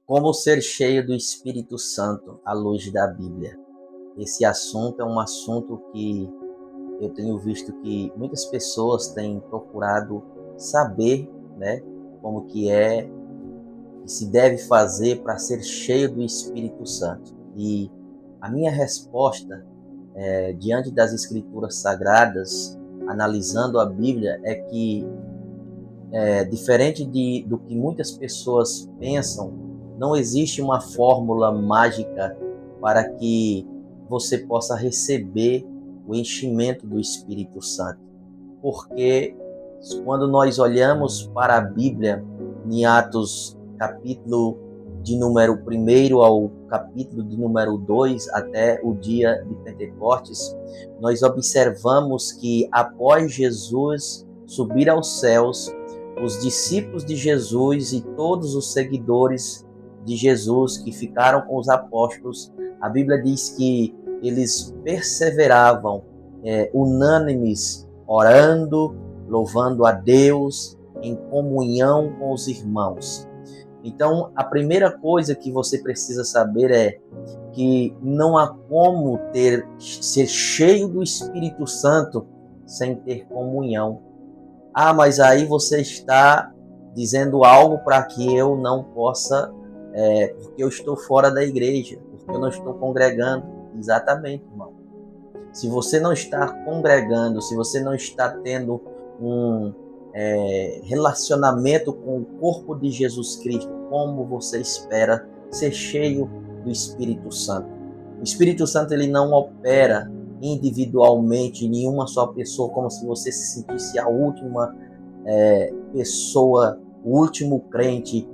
Como ser cheio do Espírito Santo à luz da Bíblia? Esse assunto é um assunto que eu tenho visto que muitas pessoas têm procurado saber, né, como que é que se deve fazer para ser cheio do Espírito Santo. E a minha resposta, diante das Escrituras Sagradas, analisando a Bíblia, é que diferente do que muitas pessoas pensam, não existe uma fórmula mágica para que você possa receber o enchimento do Espírito Santo. Porque quando nós olhamos para a Bíblia, em Atos capítulo de número 1 ao capítulo de número 2, até o dia de Pentecostes, nós observamos que após Jesus subir aos céus, os discípulos de Jesus e todos os seguidores de Jesus que ficaram com os apóstolos, a Bíblia diz que eles perseveravam unânimes, orando, louvando a Deus, em comunhão com os irmãos. Então, a primeira coisa que você precisa saber é que não há como ser cheio do Espírito Santo sem ter comunhão. Ah, mas aí você está dizendo algo para que eu não possa, porque eu estou fora da igreja, porque eu não estou congregando. Exatamente, irmão. Se você não está congregando, se você não está tendo um relacionamento com o corpo de Jesus Cristo, como você espera ser cheio do Espírito Santo? O Espírito Santo ele não opera individualmente em uma só pessoa, como se você se sentisse a última pessoa, o último crente,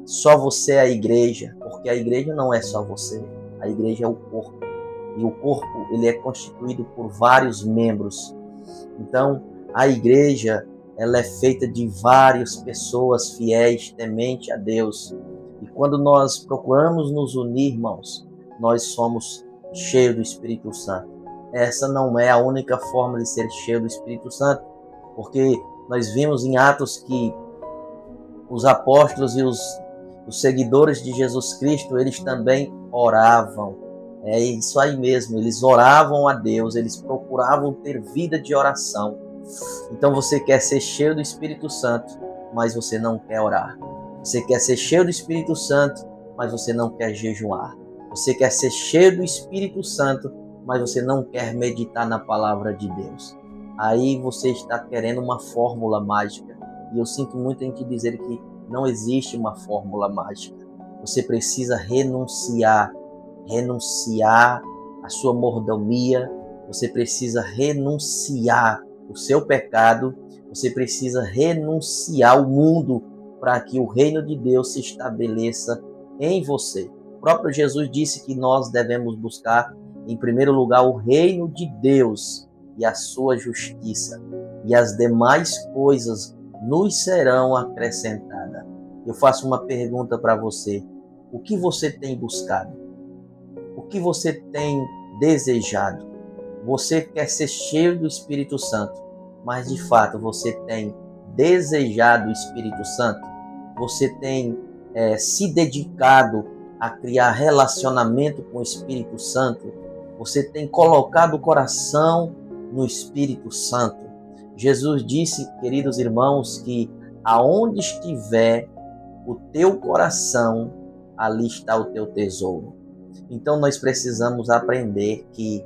só você é a igreja, porque a igreja não é só você, a igreja é o corpo. E o corpo ele é constituído por vários membros. Então, a igreja ela é feita de várias pessoas fiéis, temente a Deus. E quando nós procuramos nos unir, irmãos, nós somos cheios do Espírito Santo. Essa não é a única forma de ser cheio do Espírito Santo, porque nós vimos em Atos que os apóstolos e os seguidores de Jesus Cristo, eles também oravam. É isso aí mesmo, eles oravam a Deus, eles procuravam ter vida de oração. Então você quer ser cheio do Espírito Santo, mas você não quer orar. Você quer ser cheio do Espírito Santo, mas você não quer jejuar. Você quer ser cheio do Espírito Santo, mas você não quer meditar na palavra de Deus. Aí você está querendo uma fórmula mágica. E eu sinto muito em te dizer que não existe uma fórmula mágica. Você precisa renunciar a sua mordomia, você precisa renunciar o seu pecado, você precisa renunciar o mundo para que o reino de Deus se estabeleça em você. O próprio Jesus disse que nós devemos buscar, em primeiro lugar, o reino de Deus e a sua justiça, e as demais coisas nos serão acrescentadas. Eu faço uma pergunta para você: o que você tem buscado? O que você tem desejado? Você quer ser cheio do Espírito Santo, mas de fato você tem desejado o Espírito Santo? Você tem se dedicado a criar relacionamento com o Espírito Santo? Você tem colocado o coração no Espírito Santo? Jesus disse, queridos irmãos, que aonde estiver o teu coração, ali está o teu tesouro. Então nós precisamos aprender que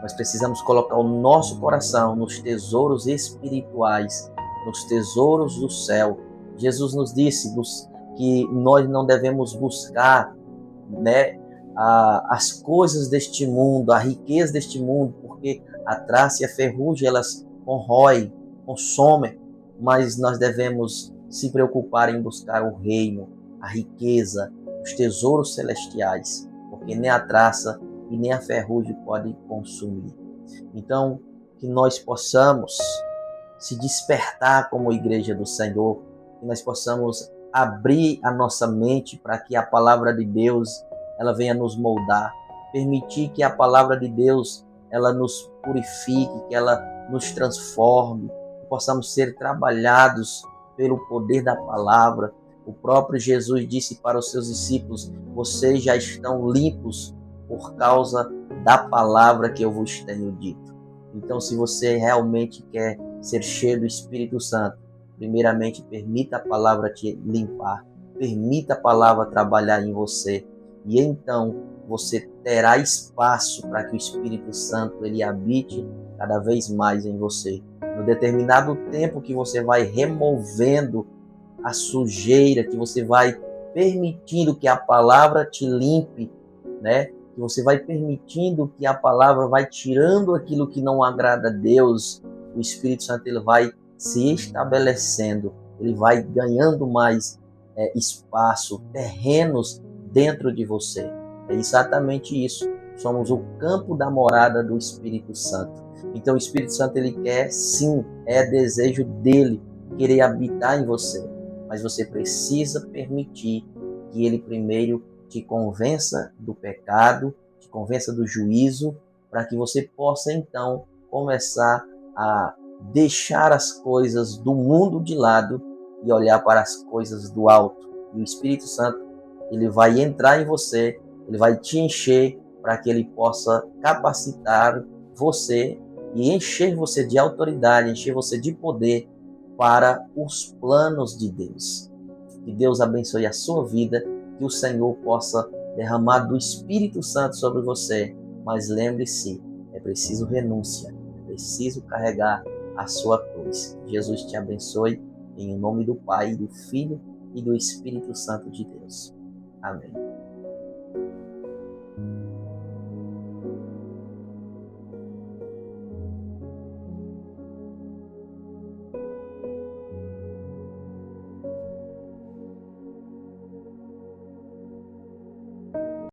nós precisamos colocar o nosso coração nos tesouros espirituais, nos tesouros do céu. Jesus nos disse que nós não devemos buscar, as coisas deste mundo, a riqueza deste mundo, porque a traça e a ferrugem elas corroem, consomem, mas nós devemos se preocupar em buscar o reino, a riqueza, os tesouros celestiais, porque nem a traça e nem a ferrugem podem consumir. Então, que nós possamos se despertar como igreja do Senhor, que nós possamos abrir a nossa mente para que a palavra de Deus ela venha nos moldar, permitir que a palavra de Deus ela nos purifique, que ela nos transforme, que possamos ser trabalhados pelo poder da palavra. O próprio Jesus disse para os seus discípulos: vocês já estão limpos por causa da palavra que eu vos tenho dito. Então, se você realmente quer ser cheio do Espírito Santo, primeiramente permita a palavra te limpar, permita a palavra trabalhar em você, e então você terá espaço para que o Espírito Santo ele habite cada vez mais em você. No determinado tempo que você vai removendo a sujeira, que você vai permitindo que a palavra te limpe, né? Que você vai permitindo que a palavra vai tirando aquilo que não agrada a Deus, o Espírito Santo ele vai se estabelecendo, ele vai ganhando mais espaço, terrenos dentro de você. É exatamente isso. Somos o campo da morada do Espírito Santo. Então o Espírito Santo ele quer, sim, é desejo dele querer habitar em você, mas você precisa permitir que ele primeiro te convença do pecado, te convença do juízo, para que você possa então começar a deixar as coisas do mundo de lado e olhar para as coisas do alto. E o Espírito Santo, ele vai entrar em você, ele vai te encher para que ele possa capacitar você e encher você de autoridade, encher você de poder para os planos de Deus. Que Deus abençoe a sua vida, que o Senhor possa derramar do Espírito Santo sobre você. Mas lembre-se, é preciso renúncia, é preciso carregar a sua cruz. Jesus te abençoe, em nome do Pai, do Filho e do Espírito Santo de Deus. Amém.